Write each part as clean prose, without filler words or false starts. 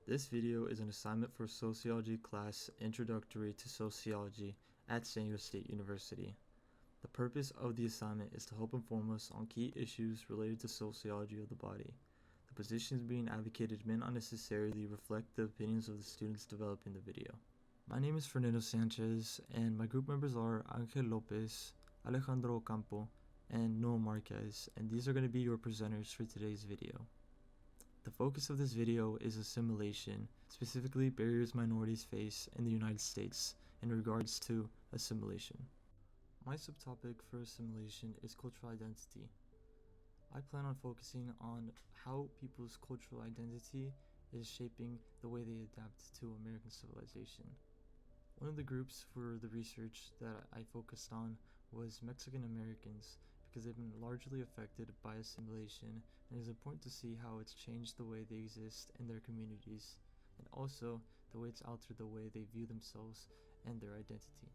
This video is an assignment for Sociology class Introductory to Sociology at San Diego State University. The purpose of the assignment is to help inform us on key issues related to sociology of the body. The positions being advocated may not necessarily reflect the opinions of the students developing the video. My name is Fernando Sanchez, and my group members are Angel Lopez, Alejandro Campo, and Noah Marquez, and these are going to be your presenters for today's video. The focus of this video is assimilation, specifically barriers minorities face in the United States in regards to assimilation. My subtopic for assimilation is cultural identity. I plan on focusing on how people's cultural identity is shaping the way they adapt to American civilization. One of the groups for the research that I focused on was Mexican Americans, because they've been largely affected by assimilation, and it is important to see how it's changed the way they exist in their communities, and also the way it's altered the way they view themselves and their identity.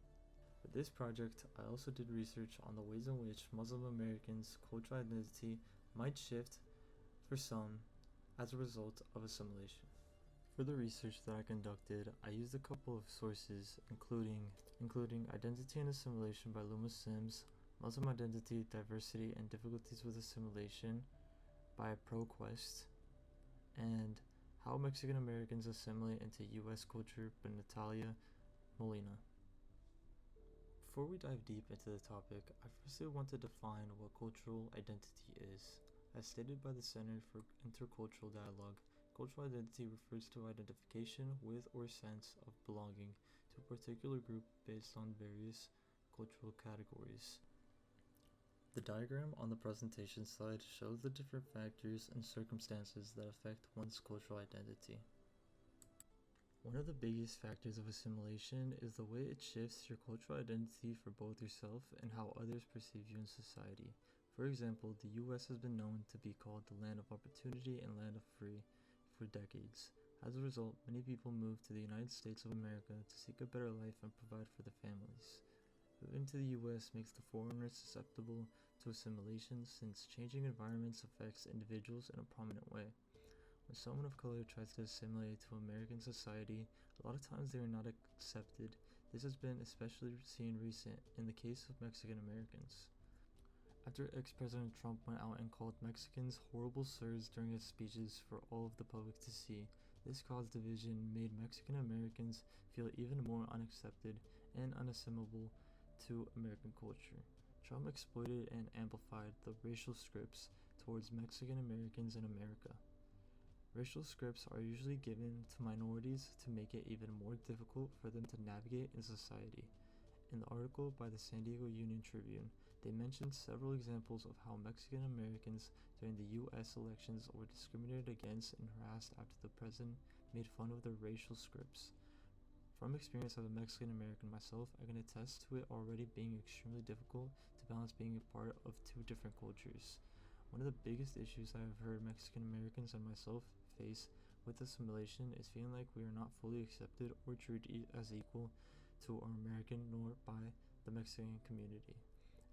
For this project, I also did research on the ways in which Muslim Americans' cultural identity might shift for some as a result of assimilation. For the research that I conducted, I used a couple of sources, including Identity and Assimilation by Luma Sims, Muslim Identity, Diversity, and Difficulties with Assimilation by ProQuest, and How Mexican Americans Assimilate into U.S. Culture by Natalia Molina. Before we dive deep into the topic, I firstly want to define what cultural identity is. As stated by the Center for Intercultural Dialogue, cultural identity refers to identification with or sense of belonging to a particular group based on various cultural categories. The diagram on the presentation slide shows the different factors and circumstances that affect one's cultural identity. One of the biggest factors of assimilation is the way it shifts your cultural identity for both yourself and how others perceive you in society. For example, the US has been known to be called the land of opportunity and land of free for decades. As a result, many people moved to the United States of America to seek a better life and provide for their families. Moving to the US makes the foreigner susceptible to assimilation, since changing environments affects individuals in a prominent way. When someone of color tries to assimilate to American society, a lot of times they are not accepted. This has been especially seen recent in the case of Mexican Americans. After ex-President Trump went out and called Mexicans horrible slurs during his speeches for all of the public to see, this caused division and made Mexican Americans feel even more unaccepted and unassimilable to American culture. Trump exploited and amplified the racial scripts towards Mexican Americans in America. Racial scripts are usually given to minorities to make it even more difficult for them to navigate in society. In the article by the San Diego Union Tribune, they mentioned several examples of how Mexican Americans during the U.S. elections were discriminated against and harassed after the president made fun of their racial scripts. From experience as a Mexican American myself, I can attest to it already being extremely difficult to balance being a part of two different cultures. One of the biggest issues I have heard Mexican Americans and myself face with assimilation is feeling like we are not fully accepted or treated as equal to our American nor by the Mexican community.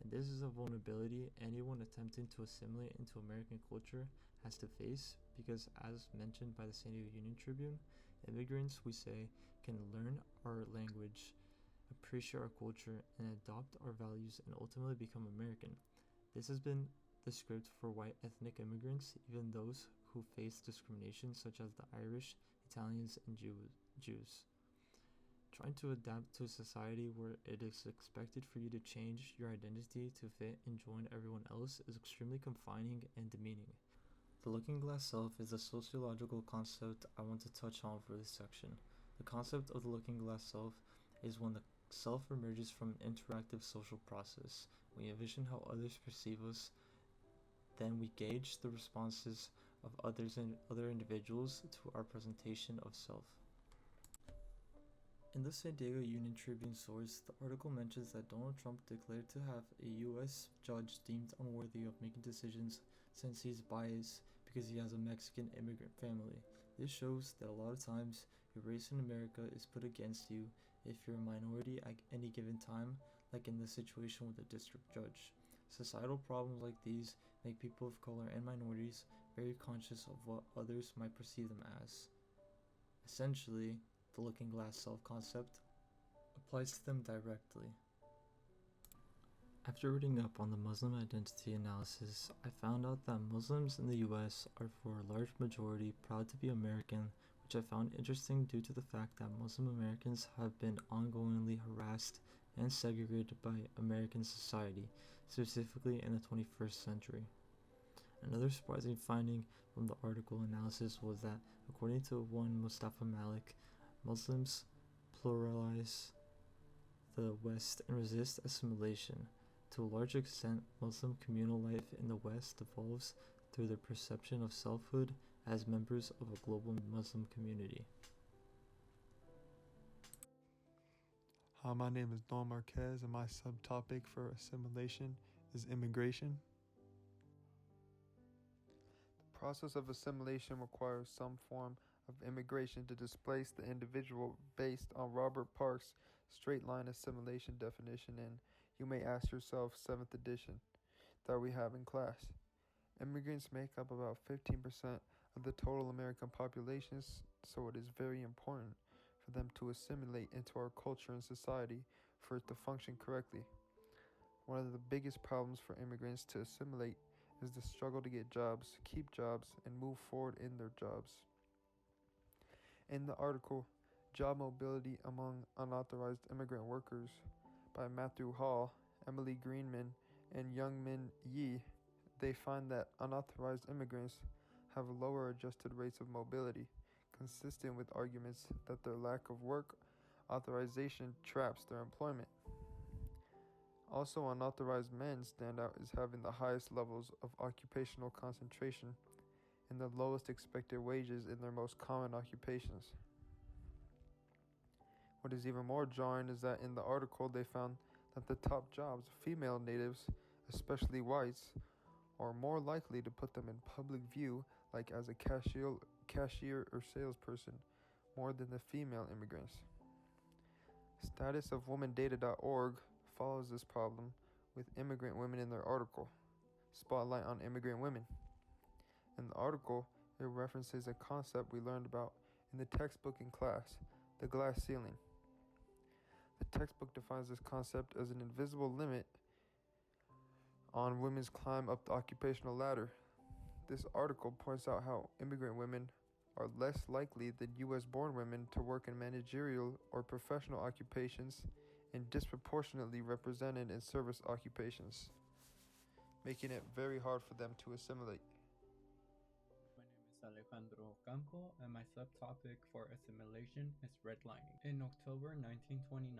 And this is a vulnerability anyone attempting to assimilate into American culture has to face, because as mentioned by the San Diego Union Tribune, immigrants, we say, can learn our language, appreciate our culture, and adopt our values and ultimately become American. This has been the script for white ethnic immigrants, even those who face discrimination such as the Irish, Italians, and Jews. Trying to adapt to a society where it is expected for you to change your identity to fit and join everyone else is extremely confining and demeaning. The looking glass self is a sociological concept I want to touch on for this section. The concept of the looking glass self is when the self emerges from an interactive social process. We envision how others perceive us, then we gauge the responses of others and other individuals to our presentation of self. In the San Diego Union Tribune source, the article mentions that Donald Trump declared to have a U.S. judge deemed unworthy of making decisions since he's biased because he has a Mexican immigrant family. This shows that a lot of times your race in America is put against you if you're a minority at any given time, like in the situation with the district judge. Societal problems like these make people of color and minorities very conscious of what others might perceive them as. Essentially, the looking glass self-concept applies to them directly. After reading up on the Muslim identity analysis, I found out that Muslims in the US are for a large majority proud to be American, which I found interesting due to the fact that Muslim Americans have been ongoingly harassed and segregated by American society, specifically in the 21st century. Another surprising finding from the article analysis was that, according to one Mustafa Malik, Muslims pluralize the West and resist assimilation. To a large extent, Muslim communal life in the West evolves through their perception of selfhood as members of a global Muslim community. Hi, my name is Don Marquez, and my subtopic for assimilation is immigration. The process of assimilation requires some form of immigration to displace the individual based on Robert Park's straight line assimilation definition in, you may ask yourself, 7th edition that we have in class. Immigrants make up about 15% of the total American population, so it is very important for them to assimilate into our culture and society for it to function correctly. One of the biggest problems for immigrants to assimilate is the struggle to get jobs, keep jobs, and move forward in their jobs. In the article, Job Mobility Among Unauthorized Immigrant Workers by Matthew Hall, Emily Greenman, and Youngmin Yi, they find that unauthorized immigrants have lower adjusted rates of mobility, consistent with arguments that their lack of work authorization traps their employment. Also, unauthorized men stand out as having the highest levels of occupational concentration and the lowest expected wages in their most common occupations. What is even more jarring is that in the article they found that the top jobs, female natives, especially whites, are more likely to put them in public view, like as a cashier or salesperson, more than the female immigrants. Status of womandata.org follows this problem with immigrant women in their article, Spotlight on Immigrant Women. In the article, it references a concept we learned about in the textbook in class, the glass ceiling. The textbook defines this concept as an invisible limit on women's climb up the occupational ladder. This article points out how immigrant women are less likely than U.S.-born women to work in managerial or professional occupations and disproportionately represented in service occupations, making it very hard for them to assimilate. My name is Alejandro Campo, and my subtopic for assimilation is redlining. In October 1929,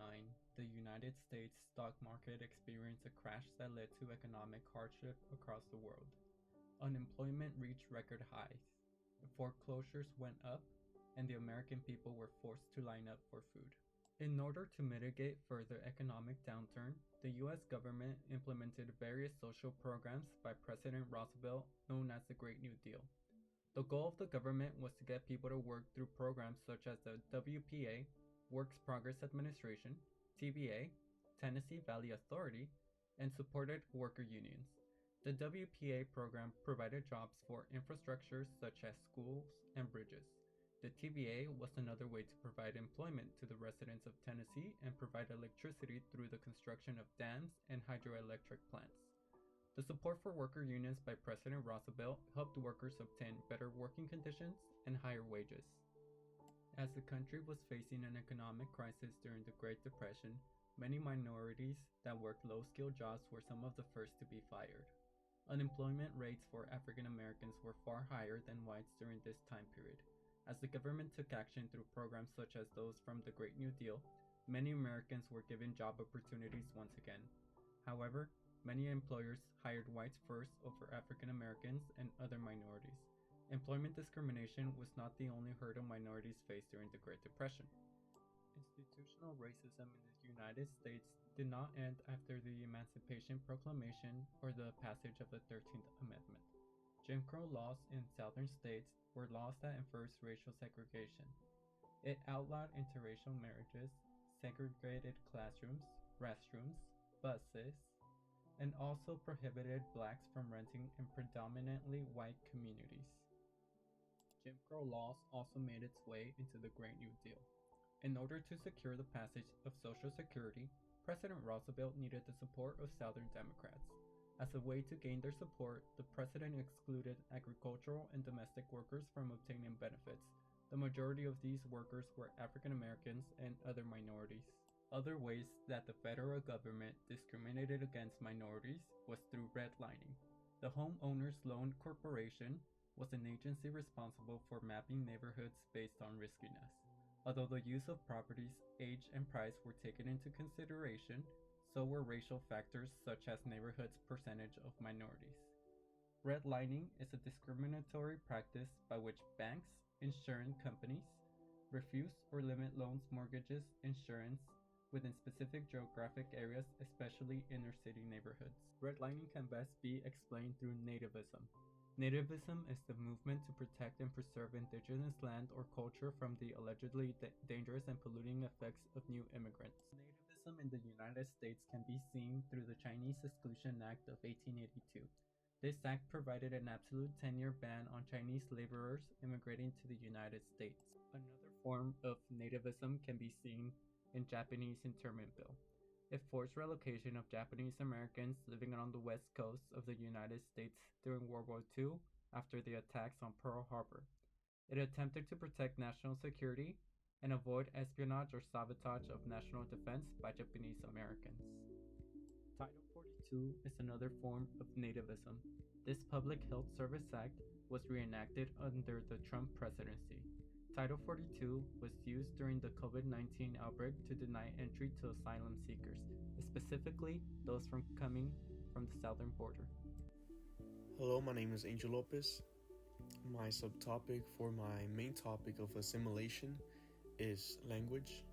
the United States stock market experienced a crash that led to economic hardship across the world. Unemployment reached record highs, foreclosures went up, and the American people were forced to line up for food. In order to mitigate further economic downturn, the U.S. government implemented various social programs by President Roosevelt known as the Great New Deal. The goal of the government was to get people to work through programs such as the WPA, Works Progress Administration, TVA, Tennessee Valley Authority, and supported worker unions. The WPA program provided jobs for infrastructures such as schools and bridges. The TVA was another way to provide employment to the residents of Tennessee and provide electricity through the construction of dams and hydroelectric plants. The support for worker unions by President Roosevelt helped workers obtain better working conditions and higher wages. As the country was facing an economic crisis during the Great Depression, many minorities that worked low-skilled jobs were some of the first to be fired. Unemployment rates for African Americans were far higher than whites during this time period. As the government took action through programs such as those from the Great New Deal, many Americans were given job opportunities once again. However, many employers hired whites first over African Americans and other minorities. Employment discrimination was not the only hurdle minorities faced during the Great Depression. Institutional racism in the United States did not end after the Emancipation Proclamation or the passage of the 13th Amendment. Jim Crow laws in southern states were laws that enforced racial segregation. It outlawed interracial marriages, segregated classrooms, restrooms, buses, and also prohibited blacks from renting in predominantly white communities. Jim Crow laws also made its way into the Great New Deal. In order to secure the passage of Social Security, President Roosevelt needed the support of Southern Democrats. As a way to gain their support, the president excluded agricultural and domestic workers from obtaining benefits. The majority of these workers were African Americans and other minorities. Other ways that the federal government discriminated against minorities was through redlining. The Homeowners Loan Corporation was an agency responsible for mapping neighborhoods based on riskiness. Although the use of properties, age, and price were taken into consideration, so were racial factors such as neighborhoods' percentage of minorities. Redlining is a discriminatory practice by which banks, insurance companies, refuse or limit loans, mortgages, insurance within specific geographic areas, especially inner city neighborhoods. Redlining can best be explained through nativism. Nativism is the movement to protect and preserve indigenous land or culture from the allegedly dangerous and polluting effects of new immigrants. Nativism in the United States can be seen through the Chinese Exclusion Act of 1882. This act provided an absolute 10-year ban on Chinese laborers immigrating to the United States. Another form of nativism can be seen in Japanese internment bill. It forced relocation of Japanese Americans living on the west coast of the United States during World War II after the attacks on Pearl Harbor. It attempted to protect national security and avoid espionage or sabotage of national defense by Japanese Americans. Title 42 is another form of nativism. This Public Health Service Act was reenacted under the Trump presidency. Title 42 was used during the COVID-19 outbreak to deny entry to asylum seekers, specifically those coming from the southern border. Hello, my name is Angel Lopez. My subtopic for my main topic of assimilation is language.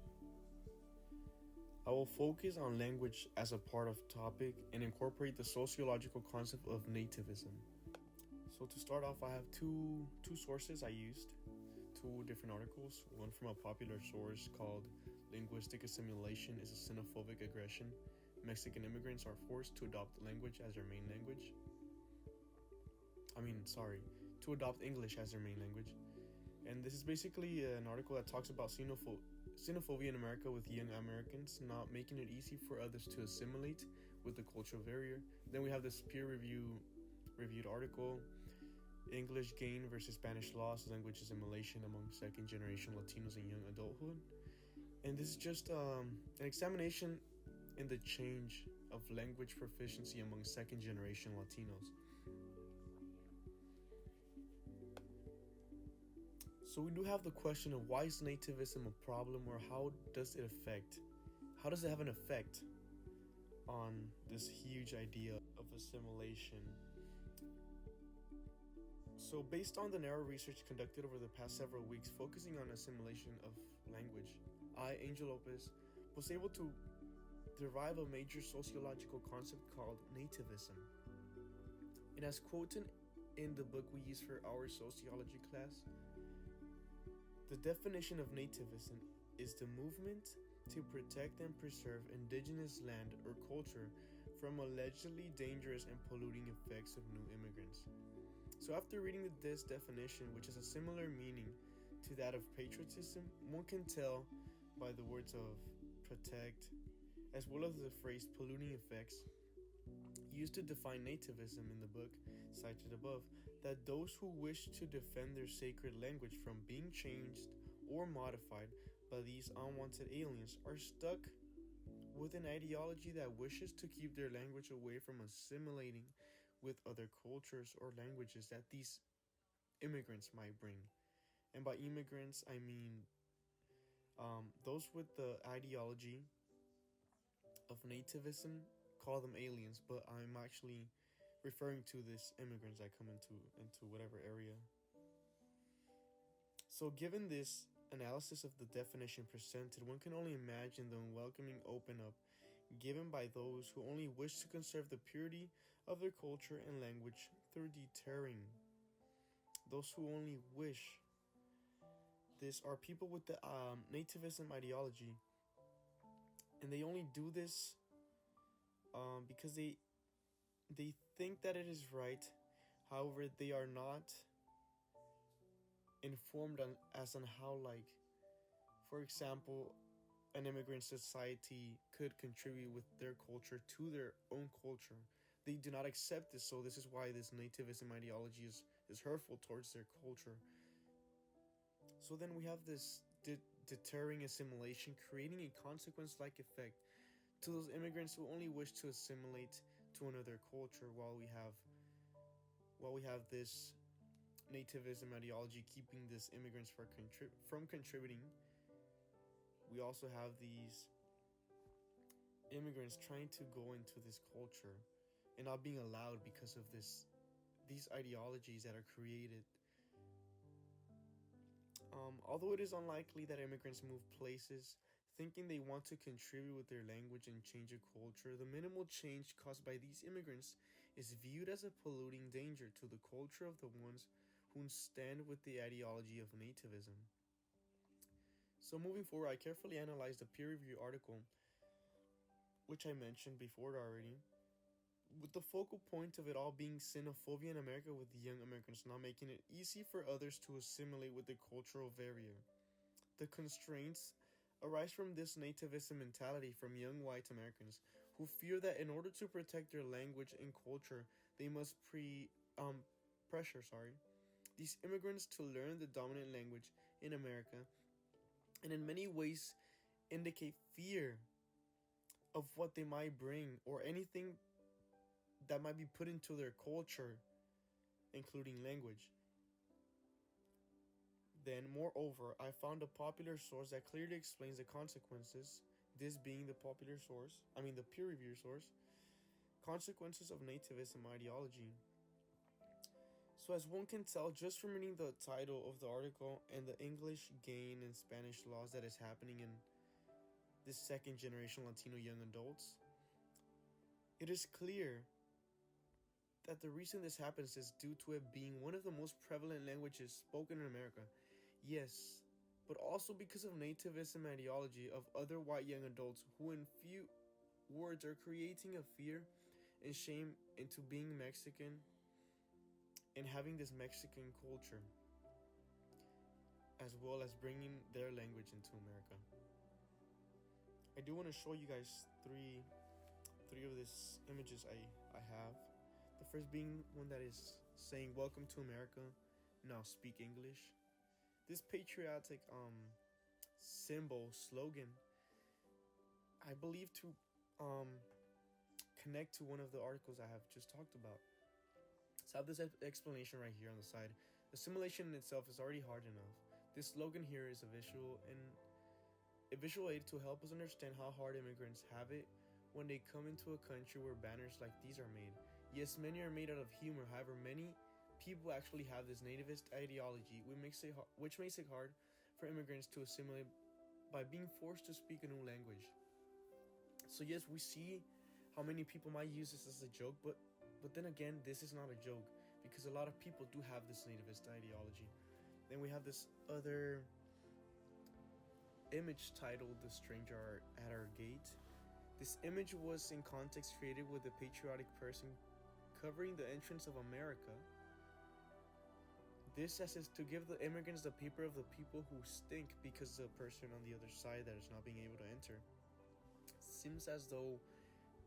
I will focus on language as a part of topic and incorporate the sociological concept of nativism. So to start off, I have two sources I used. Two different articles, one from a popular source called Linguistic Assimilation is a Xenophobic Aggression. Mexican immigrants are forced to adopt language as their main language. To adopt English as their main language. And this is basically an article that talks about xenophobia in America with young Americans not making it easy for others to assimilate with the cultural barrier. Then we have this peer-reviewed article, English gain versus Spanish loss, language assimilation among second-generation Latinos in young adulthood. And this is just an examination in the change of language proficiency among second-generation Latinos. So we do have the question of why is nativism a problem, or how does it have an effect on this huge idea of assimilation? So based on the narrow research conducted over the past several weeks focusing on assimilation of language, I, Angel Lopez, was able to derive a major sociological concept called nativism. And as quoted in the book we use for our sociology class, the definition of nativism is the movement to protect and preserve indigenous land or culture from allegedly dangerous and polluting effects of new immigrants. So after reading this definition, which has a similar meaning to that of patriotism, one can tell by the words of protect, as well as the phrase polluting effects, used to define nativism in the book cited above, that those who wish to defend their sacred language from being changed or modified by these unwanted aliens are stuck with an ideology that wishes to keep their language away from assimilating with other cultures or languages that these immigrants might bring. And by immigrants, I mean those with the ideology of nativism, call them aliens, but I'm actually referring to these immigrants that come into whatever area. So given this analysis of the definition presented, one can only imagine the unwelcoming open up given by those who only wish to conserve the purity of their culture and language through deterring. Those who only wish this are people with the nativism ideology, and they only do this because they think that it is right. However, they are not informed on as on how, like, for example, an immigrant society could contribute with their culture to their own culture. They do not accept this, so this is why this nativism ideology is hurtful towards their culture. So then we have this deterring assimilation, creating a consequence-like effect to those immigrants who only wish to assimilate to another culture, while we have this nativism ideology keeping these immigrants from contributing. We also have these immigrants trying to go into this culture and not being allowed because of these ideologies that are created. Although it is unlikely that immigrants move places thinking they want to contribute with their language and change a culture, the minimal change caused by these immigrants is viewed as a polluting danger to the culture of the ones who stand with the ideology of nativism. So moving forward, I carefully analyzed the peer-reviewed article, which I mentioned before already, with the focal point of it all being xenophobia in America, with the young Americans not making it easy for others to assimilate with the cultural barrier. The constraints arise from this nativism mentality from young white Americans who fear that in order to protect their language and culture, they must pressure these immigrants to learn the dominant language in America, and in many ways indicate fear of what they might bring or anything that might be put into their culture, including language. Then, moreover, I found a popular source that clearly explains the consequences, this being the the peer-reviewed source, consequences of nativism ideology. So as one can tell just from reading the title of the article and the English gain and Spanish laws that is happening in this second generation Latino young adults, it is clear that the reason this happens is due to it being one of the most prevalent languages spoken in America. Yes, but also because of nativism ideology of other white young adults who in few words are creating a fear and shame into being Mexican and having this Mexican culture, as well as bringing their language into America. I do want to show you guys three of these images I have. The first being one that is saying "Welcome to America, now speak English." This patriotic slogan, I believe to connect to one of the articles I have just talked about. So I have this explanation right here on the side. Assimilation in itself is already hard enough. This slogan here is a visual aid to help us understand how hard immigrants have it when they come into a country where banners like these are made. Yes, many are made out of humor. However, many people actually have this nativist ideology, which makes it hard for immigrants to assimilate by being forced to speak a new language. So yes, we see how many people might use this as a joke, but then again, this is not a joke, because a lot of people do have this nativist ideology. Then we have this other image titled "The Stranger at Our Gate." This image was in context created with a patriotic person covering the entrance of America. This as is to give the immigrants the paper of the people who stink because the person on the other side that is not being able to enter. Seems as though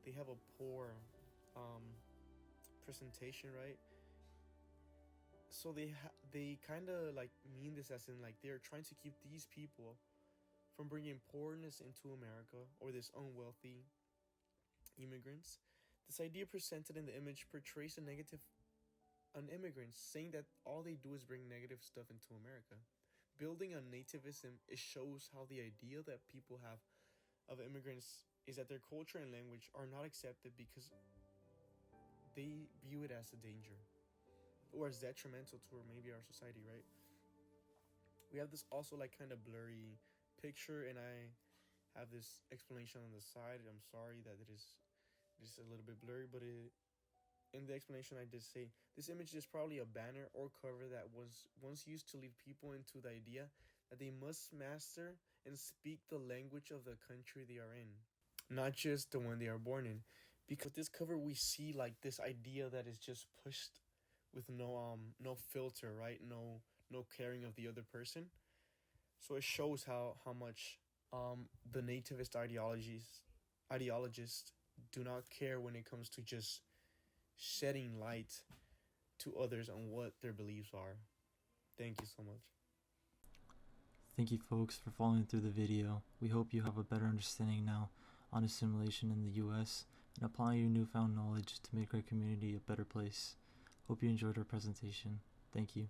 they have a poor presentation, right? So they kind of like mean this as in like they're trying to keep these people from bringing poorness into America, or this unwealthy immigrants. This idea presented in the image portrays a negative on immigrants, saying that all they do is bring negative stuff into America. Building on nativism, it shows how the idea that people have of immigrants is that their culture and language are not accepted because they view it as a danger or as detrimental to maybe our society, right? We have this also like kind of blurry picture, and I have this explanation on the side. I'm sorry that it is just a little bit blurry, but in the explanation I did say this image is probably a banner or cover that was once used to lead people into the idea that they must master and speak the language of the country they are in, not just the one they are born in. Because with this cover we see like this idea that is just pushed with no filter, right? No no caring of the other person. So it shows how much the nativist ideologists do not care when it comes to just shedding light to others on what their beliefs are. Thank you so much. Thank you folks for following through the video. We hope you have a better understanding now on assimilation in the US and applying your newfound knowledge to make our community a better place. Hope you enjoyed our presentation. Thank you.